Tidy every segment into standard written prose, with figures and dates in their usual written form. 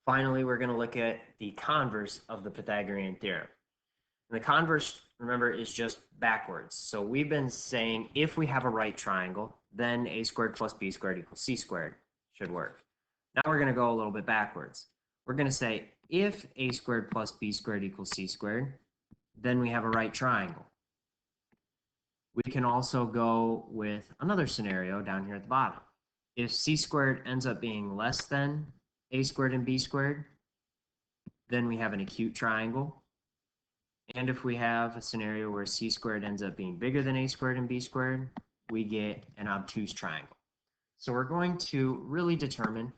Finally, we're going to look at the converse of the Pythagorean theorem. And the converse, remember, is just backwards. So we've been saying if we have a right triangle, then a squared plus b squared equals c squared should work. Now we're going to go a little bit backwards. We're going to say if a squared plus b squared equals c squared, then we have a right triangle. We can also go with another scenario down here at the bottom. If c squared ends up being less than a squared and b squared, then we have an acute triangle. And if we have a scenario where c squared ends up being bigger than a squared and b squared, we get an obtuse triangle. So we're going to really determine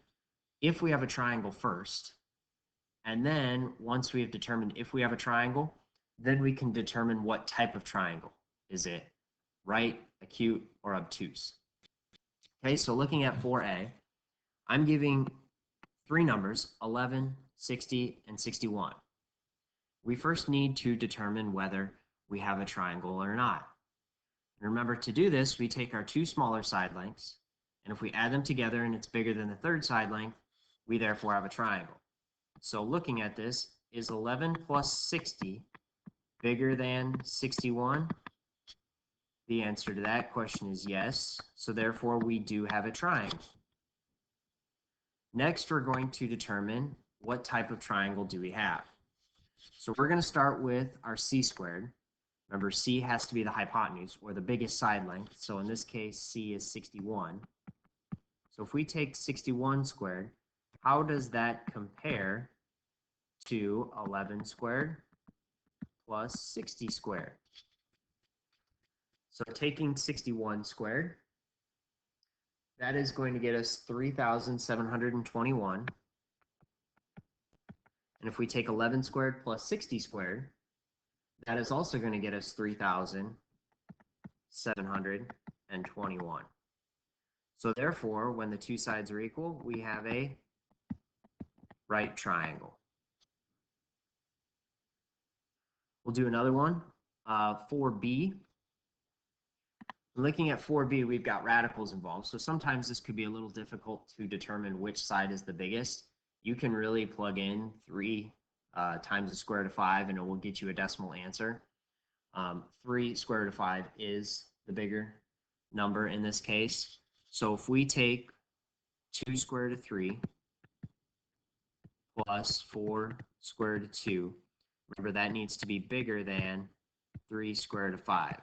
if we have a triangle first, and then once we have determined if we have a triangle, then we can determine what type of triangle. Is it right, acute, or obtuse? Okay, so looking at 4a, I'm giving three numbers, 11, 60, and 61. We first need to determine whether we have a triangle or not. And remember, to do this, we take our two smaller side lengths, and if we add them together and it's bigger than the third side length, we therefore have a triangle. So looking at this, is 11 plus 60 bigger than 61? The answer to that question is yes, so therefore we do have a triangle. Next, we're going to determine what type of triangle do we have. So we're going to start with our c squared. Remember, c has to be the hypotenuse, or the biggest side length. So in this case, c is 61. So if we take 61 squared, how does that compare to 11 squared plus 60 squared? So taking 61 squared, that is going to get us 3,721. And if we take 11 squared plus 60 squared, that is also going to get us 3,721. So therefore, when the two sides are equal, we have a right triangle. We'll do another one, 4b. Looking at 4b, we've got radicals involved, so sometimes this could be a little difficult to determine which side is the biggest. You can really plug in 3 times the square root of 5, and it will get you a decimal answer. 3 square root of 5 is the bigger number in this case. So if we take 2 square root of 3 plus 4 square root of 2, remember that needs to be bigger than 3 square root of 5.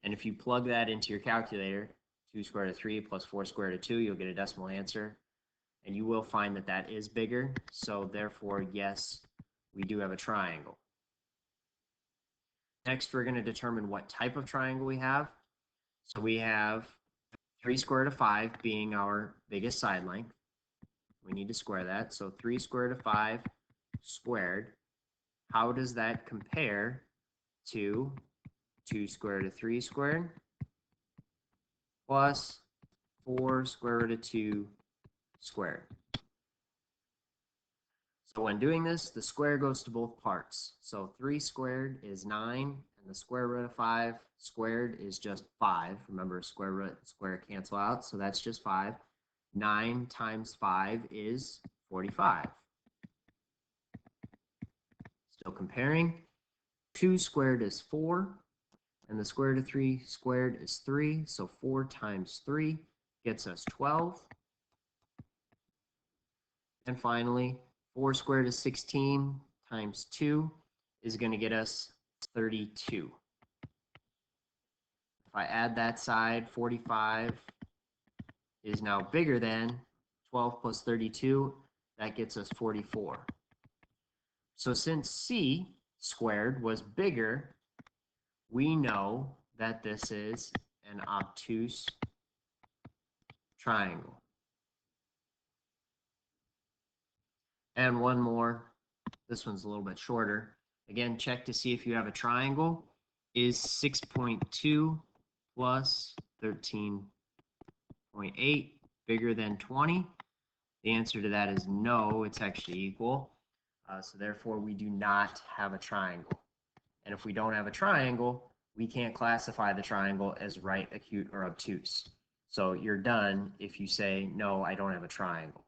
And if you plug that into your calculator, 2 square root of 3 plus 4 square root of 2, you'll get a decimal answer. And you will find that that is bigger. So therefore, yes, we do have a triangle. Next, we're going to determine what type of triangle we have. So we have 3 square root of 5 being our biggest side length. We need to square that. So 3 square root of 5 squared. How does that compare to 2 square root of 3 squared plus 4 square root of 2 squared? So when doing this, the square goes to both parts. So 3 squared is 9, and the square root of 5 squared is just 5. Remember, square root and square cancel out, so that's just 5. 9 times 5 is 45. Still comparing. 2 squared is 4. And the square root of 3 squared is 3, so 4 times 3 gets us 12. And finally, 4 squared is 16 times 2 is going to get us 32. If I add that side, 45 is now bigger than 12 plus 32. That gets us 44. So since c squared was bigger, we know that this is an obtuse triangle. And one more. This one's a little bit shorter. Again, check to see if you have a triangle. Is 6.2 plus 13.8 bigger than 20? The answer to that is no, it's actually equal. So therefore, we do not have a triangle. And if we don't have a triangle, we can't classify the triangle as right, acute, or obtuse. So you're done if you say, no, I don't have a triangle.